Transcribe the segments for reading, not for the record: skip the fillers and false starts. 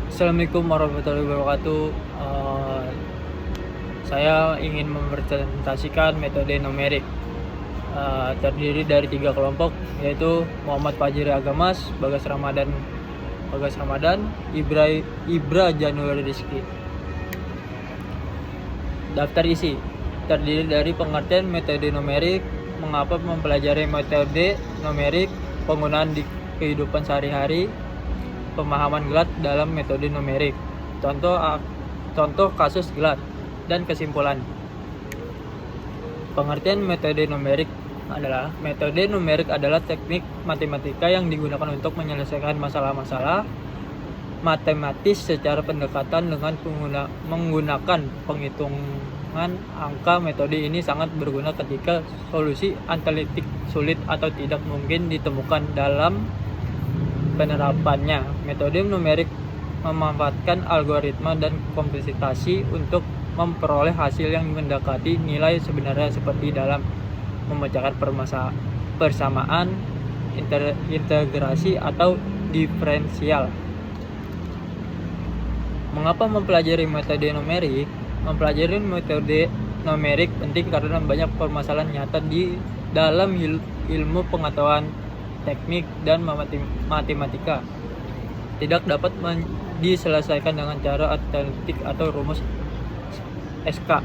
Assalamualaikum warahmatullahi wabarakatuh. Saya ingin mempresentasikan metode numerik. Terdiri dari 3 kelompok, yaitu Muhammad Fajri Agamas, Bagas Ramadan, Ibra Januari Rizky. Daftar isi terdiri dari pengertian metode numerik, mengapa mempelajari metode numerik, penggunaan di kehidupan sehari-hari, pemahaman GLAD dalam metode numerik, contoh kasus GLAD, dan kesimpulan. Pengertian metode numerik adalah teknik matematika yang digunakan untuk menyelesaikan masalah-masalah matematis secara pendekatan dengan menggunakan penghitungan angka. Metode ini sangat berguna ketika solusi analitik sulit atau tidak mungkin ditemukan. Dalam penerapannya, metode numerik memanfaatkan algoritma dan komputasi untuk memperoleh hasil yang mendekati nilai sebenarnya, seperti dalam memecahkan persamaan, integrasi, atau diferensial. Mengapa mempelajari metode numerik? Mempelajari metode numerik penting karena banyak permasalahan nyata di dalam ilmu pengetahuan teknik dan matematika tidak dapat diselesaikan dengan cara analitik atau rumus eksa.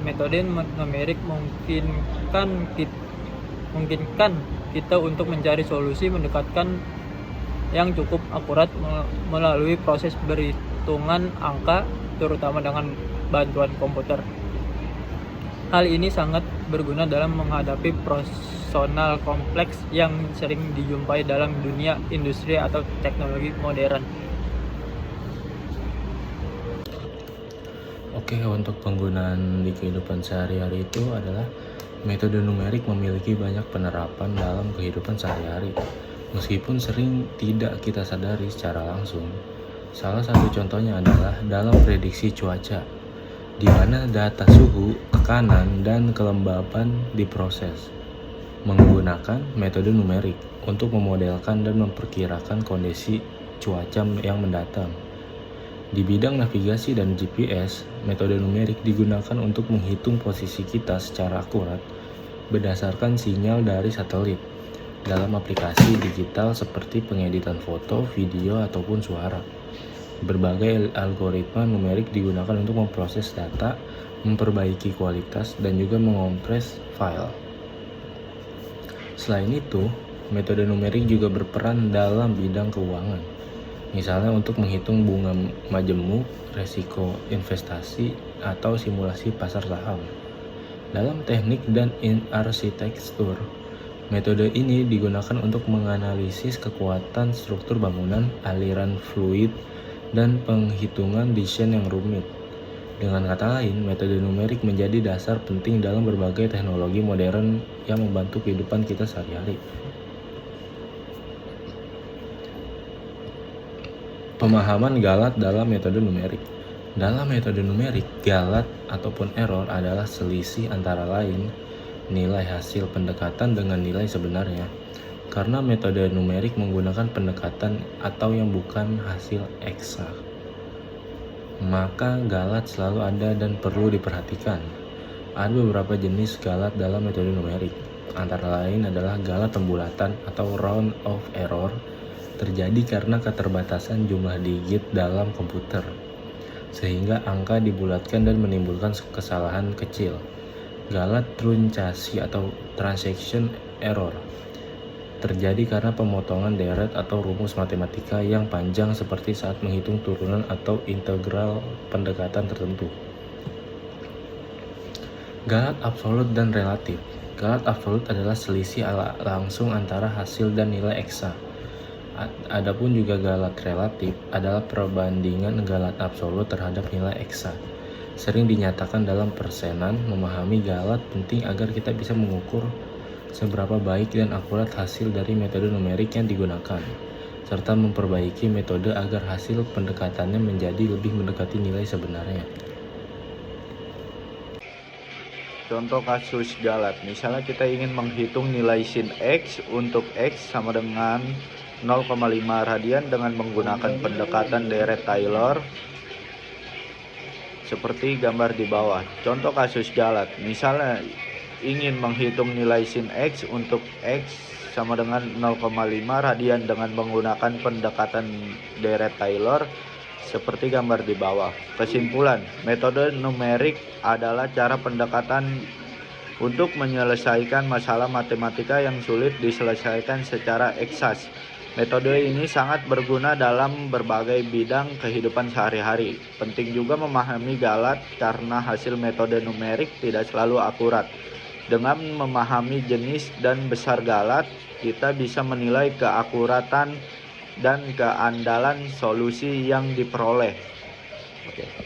Metode numerik memungkinkan kita untuk mencari solusi mendekatkan yang cukup akurat melalui proses perhitungan angka, terutama dengan bantuan komputer. Hal ini sangat berguna dalam menghadapi personal kompleks yang sering dijumpai dalam dunia industri atau teknologi modern. Oke, untuk penggunaan di kehidupan sehari-hari itu adalah metode numerik memiliki banyak penerapan dalam kehidupan sehari-hari. Meskipun sering tidak kita sadari secara langsung. Salah satu contohnya adalah dalam prediksi cuaca, di mana data suhu, tekanan, dan kelembapan diproses menggunakan metode numerik untuk memodelkan dan memperkirakan kondisi cuaca yang mendatang. Di bidang navigasi dan GPS, metode numerik digunakan untuk menghitung posisi kita secara akurat berdasarkan sinyal dari satelit dalam aplikasi digital seperti pengeditan foto, video, ataupun suara. Berbagai algoritma numerik digunakan untuk memproses data, memperbaiki kualitas, dan juga mengompres file. Selain itu, metode numerik juga berperan dalam bidang keuangan. Misalnya untuk menghitung bunga majemuk, resiko investasi, atau simulasi pasar saham. Dalam teknik dan arsitektur, metode ini digunakan untuk menganalisis kekuatan struktur bangunan, aliran fluid, dan penghitungan desain yang rumit. Dengan kata lain, metode numerik menjadi dasar penting dalam berbagai teknologi modern yang membantu kehidupan kita sehari-hari. Pemahaman GALAT dalam metode numerik. Dalam metode numerik, GALAT ataupun error adalah selisih antara lain nilai hasil pendekatan dengan nilai sebenarnya. Karena metode numerik menggunakan pendekatan atau yang bukan hasil eksak, maka GALAT selalu ada dan perlu diperhatikan. Ada beberapa jenis GALAT dalam metode numerik. Antara lain adalah GALAT pembulatan atau round of error, terjadi karena keterbatasan jumlah digit dalam komputer, sehingga angka dibulatkan dan menimbulkan kesalahan kecil. GALAT truncasi atau transaction error, terjadi karena pemotongan deret atau rumus matematika yang panjang seperti saat menghitung turunan atau integral pendekatan tertentu. GALAT absolut dan relatif. GALAT absolut adalah selisih langsung antara hasil dan nilai eksak. Adapun juga GALAT relatif adalah perbandingan GALAT absolut terhadap nilai eksak. Sering dinyatakan dalam persenan. Memahami GALAT penting agar kita bisa mengukur seberapa baik dan akurat hasil dari metode numerik yang digunakan, serta memperbaiki metode agar hasil pendekatannya menjadi lebih mendekati nilai sebenarnya. Contoh kasus GALAT, misalnya kita ingin menghitung nilai sin X untuk X sama dengan 0,5 radian dengan menggunakan pendekatan Dirac-Taylor seperti gambar di bawah. Contoh kasus galat, misalnya ingin menghitung nilai sin X untuk X sama dengan 0,5 radian dengan menggunakan pendekatan Dirac-Taylor seperti gambar di bawah. Kesimpulan, metode numerik adalah cara pendekatan untuk menyelesaikan masalah matematika yang sulit diselesaikan secara eksas. Metode ini sangat berguna dalam berbagai bidang kehidupan sehari-hari. Penting juga memahami galat karena hasil metode numerik tidak selalu akurat. Dengan memahami jenis dan besar galat, kita bisa menilai keakuratan dan keandalan solusi yang diperoleh. Oke.